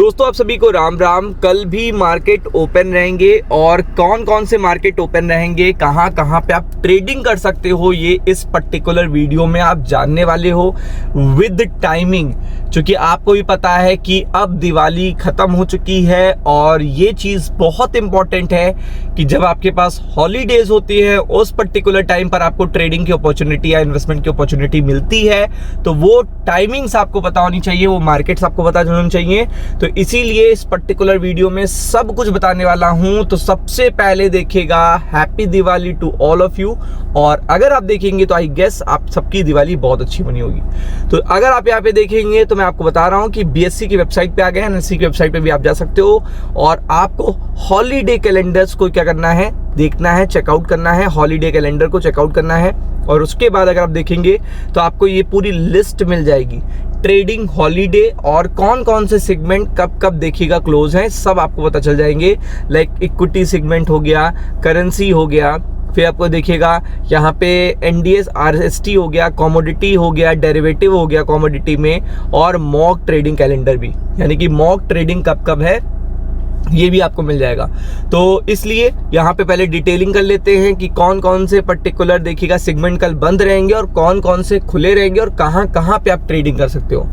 दोस्तों आप सभी को राम राम। कल भी मार्केट ओपन रहेंगे और कौन कौन से मार्केट ओपन रहेंगे, कहां कहां पे आप ट्रेडिंग कर सकते हो, ये इस पर्टिकुलर वीडियो में आप जानने वाले हो विद टाइमिंग। क्योंकि आपको भी पता है कि अब दिवाली खत्म हो चुकी है और ये चीज बहुत इंपॉर्टेंट है कि जब आपके पास हॉलीडेज होती है उस पर्टिकुलर टाइम पर आपको ट्रेडिंग की अपॉर्चुनिटी या इन्वेस्टमेंट की अपॉर्चुनिटी मिलती है, तो वो टाइमिंग्स आपको पता होनी चाहिए, वो मार्केट्स आपको पता होनी चाहिए। तो इसीलिए इस पर्टिकुलर वीडियो में सब कुछ बताने वाला हूं। तो सबसे पहले देखिएगा happy Diwali to all of you. और अगर आप देखेंगे तो आई गेस आप सबकी दिवाली बहुत अच्छी बनी होगी। तो अगर आप यहाँ पे देखेंगे तो मैं आपको बता रहा हूं कि बीएससी की वेबसाइट पे आ गए हैं, एनएससी की वेबसाइट पे भी आप जा सकते हो और आपको हॉलीडे कैलेंडर्स को क्या करना है, देखना है, चेकआउट करना है, हॉलीडे कैलेंडर को चेकआउट करना है। और उसके बाद अगर आप देखेंगे तो आपको ये पूरी लिस्ट मिल जाएगी, ट्रेडिंग हॉलीडे और कौन कौन से सेगमेंट कब कब देखिएगा क्लोज हैं, सब आपको पता चल जाएंगे। लाइक इक्विटी सेगमेंट हो गया, करेंसी हो गया, फिर आपको देखिएगा यहाँ पे एनडीएस आरएसटी हो गया, कमोडिटी हो गया, डेरिवेटिव हो गया कमोडिटी में, और मॉक ट्रेडिंग कैलेंडर भी, यानी कि मॉक ट्रेडिंग कब कब है ये भी आपको मिल जाएगा। तो इसलिए यहाँ पे पहले डिटेलिंग कर लेते हैं कि कौन कौन से पर्टिकुलर देखिएगा सेगमेंट कल बंद रहेंगे और कौन कौन से खुले रहेंगे और कहाँ कहाँ पे आप ट्रेडिंग कर सकते हो।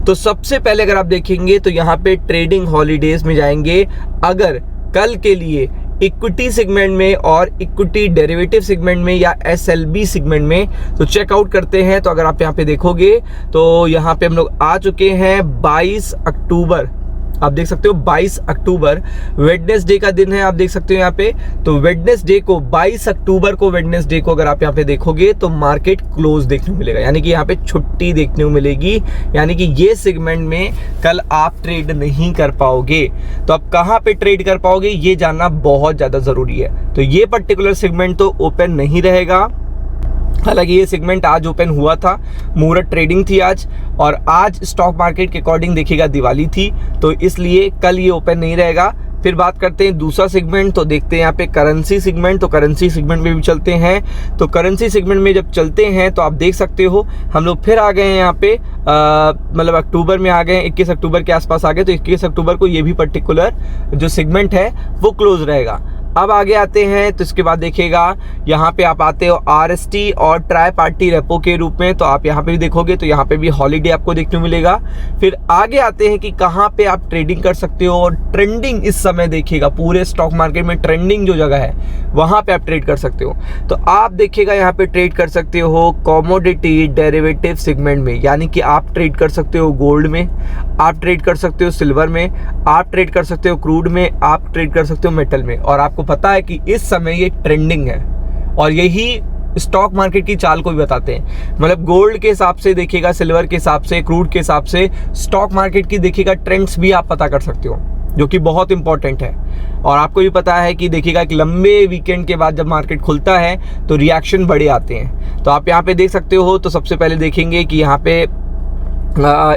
तो सबसे पहले अगर आप देखेंगे तो यहाँ पे ट्रेडिंग हॉलीडेज में जाएंगे। अगर कल के लिए इक्विटी सेगमेंट में और इक्विटी डेरिवेटिव सेगमेंट में या एसएलबी सेगमेंट में तो चेकआउट करते हैं, तो अगर आप यहाँ पे देखोगे तो यहाँ पे हम लोग आ चुके हैं 22 अक्टूबर। आप देख सकते हो 22 अक्टूबर वेडनेसडे का दिन है, आप देख सकते हो यहाँ पे। तो वेडनेसडे को 22 अक्टूबर को वेडनेसडे को अगर आप यहाँ पे देखोगे तो मार्केट क्लोज देखने को मिलेगा, यानी कि यहाँ पे छुट्टी देखने को मिलेगी, यानी कि ये सेगमेंट में कल आप ट्रेड नहीं कर पाओगे। तो आप कहाँ पे ट्रेड कर पाओगे ये जानना बहुत ज़्यादा ज़रूरी है। तो ये पर्टिकुलर सेगमेंट तो ओपन नहीं रहेगा। हालांकि ये सेगमेंट आज ओपन हुआ था, मुहूर्त ट्रेडिंग थी आज, और आज स्टॉक मार्केट के अकॉर्डिंग देखिएगा दिवाली थी, तो इसलिए कल ये ओपन नहीं रहेगा। फिर बात करते हैं दूसरा सेगमेंट, तो देखते हैं यहाँ पे करेंसी सेगमेंट। तो करेंसी सेगमेंट में भी चलते हैं। तो करेंसी सेगमेंट में जब चलते हैं तो आप देख सकते हो हम लोग फिर आ गए हैं यहाँ पे, मतलब अक्टूबर में आ गए, 21 अक्टूबर के आसपास आ गए। तो 21 अक्टूबर को ये भी पर्टिकुलर जो सेगमेंट है वो क्लोज रहेगा। अब आगे आते हैं तो इसके बाद देखिएगा यहाँ पे आप आते हो आरएसटी और ट्राई पार्टी रेपो के रूप में, तो आप यहाँ पे भी देखोगे तो यहाँ पे भी हॉलीडे आपको देखने को मिलेगा। फिर आगे आते हैं कि कहाँ पे आप ट्रेडिंग कर सकते हो और ट्रेंडिंग इस समय देखिएगा पूरे स्टॉक मार्केट में ट्रेंडिंग जो जगह है वहाँ पे आप ट्रेड कर सकते हो। तो आप देखिएगा यहाँ पे ट्रेड कर सकते हो कमोडिटी डेरिवेटिव सेगमेंट में, यानी कि आप ट्रेड कर सकते हो गोल्ड में, आप ट्रेड कर सकते हो सिल्वर में, आप ट्रेड कर सकते हो क्रूड में, आप ट्रेड कर सकते हो मेटल में। और आपको पता है कि इस समय ये ट्रेंडिंग है और यही स्टॉक मार्केट की चाल को भी बताते हैं। मतलब गोल्ड के हिसाब से देखिएगा, सिल्वर के हिसाब से, क्रूड के हिसाब से स्टॉक मार्केट की देखिएगा ट्रेंड्स भी आप पता कर सकते हो, जो कि बहुत इंपॉर्टेंट है। और आपको भी पता है कि देखिएगा एक लंबे वीकेंड के बाद जब मार्केट खुलता है तो रिएक्शन बड़े आते हैं। तो आप यहाँ पे देख सकते हो। तो सबसे पहले देखेंगे कि यहाँ पे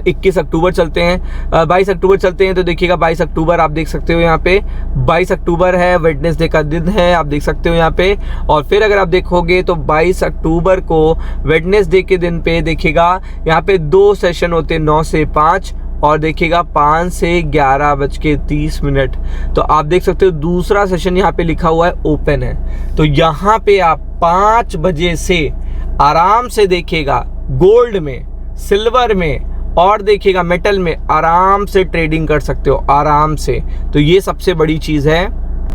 21 अक्टूबर चलते हैं, 22 अक्टूबर चलते हैं। तो देखिएगा 22 अक्टूबर आप देख सकते हो यहाँ पे 22 अक्टूबर है, वेडनेसडे का दिन है, आप देख सकते हो यहाँ पे। और फिर अगर आप देखोगे तो 22 अक्टूबर को वेडनेसडे के दिन पे देखिएगा यहाँ पे 2 सेशन होते हैं, 9 से 5 और देखिएगा 5 से 11:30। तो आप देख सकते हो दूसरा सेशन यहाँ पे लिखा हुआ है ओपन है। तो यहाँ पे आप 5 बजे से आराम से देखिएगा गोल्ड में, सिल्वर में और देखिएगा मेटल में आराम से ट्रेडिंग कर सकते हो, आराम से। तो ये सबसे बड़ी चीज़ है,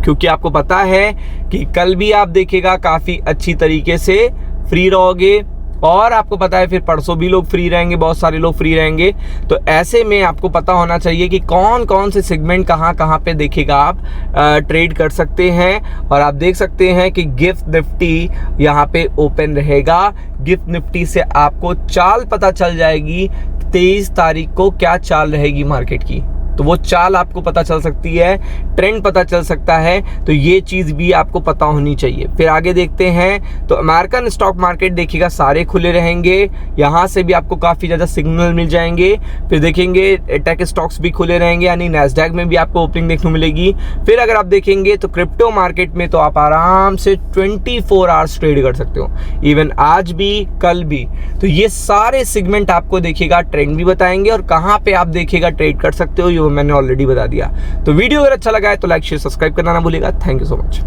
क्योंकि आपको पता है कि कल भी आप देखिएगा काफ़ी अच्छी तरीके से फ्री रहोगे और आपको पता है फिर परसों भी लोग फ्री रहेंगे, बहुत सारे लोग फ्री रहेंगे। तो ऐसे में आपको पता होना चाहिए कि कौन कौन से सेगमेंट कहाँ कहाँ पे देखिएगा आप ट्रेड कर सकते हैं। और आप देख सकते हैं कि गिफ्ट निफ्टी यहाँ पे ओपन रहेगा। गिफ्ट निफ्टी से आपको चाल पता चल जाएगी 23 तारीख को क्या चाल रहेगी मार्केट की, तो वो चाल आपको पता चल सकती है, ट्रेंड पता चल सकता है। तो ये चीज़ भी आपको पता होनी चाहिए। फिर आगे देखते हैं तो अमेरिकन स्टॉक मार्केट देखिएगा सारे खुले रहेंगे, यहाँ से भी आपको काफ़ी ज़्यादा सिग्नल मिल जाएंगे। फिर देखेंगे टेक स्टॉक्स भी खुले रहेंगे, यानी नैस्डैक में भी आपको ओपनिंग देखने को मिलेगी। फिर अगर आप देखेंगे तो क्रिप्टो मार्केट में तो आप आराम से 24 आवर्स ट्रेड कर सकते हो, इवन आज भी कल भी। तो ये सारे सेगमेंट आपको देखिएगा ट्रेंड भी बताएंगे और कहाँ पे आप देखिएगा ट्रेड कर सकते हो, वो मैंने ऑलरेडी बता दिया। तो वीडियो अगर अच्छा लगा है तो लाइक शेयर सब्सक्राइब करना ना भूलिएगा। Thank you so much.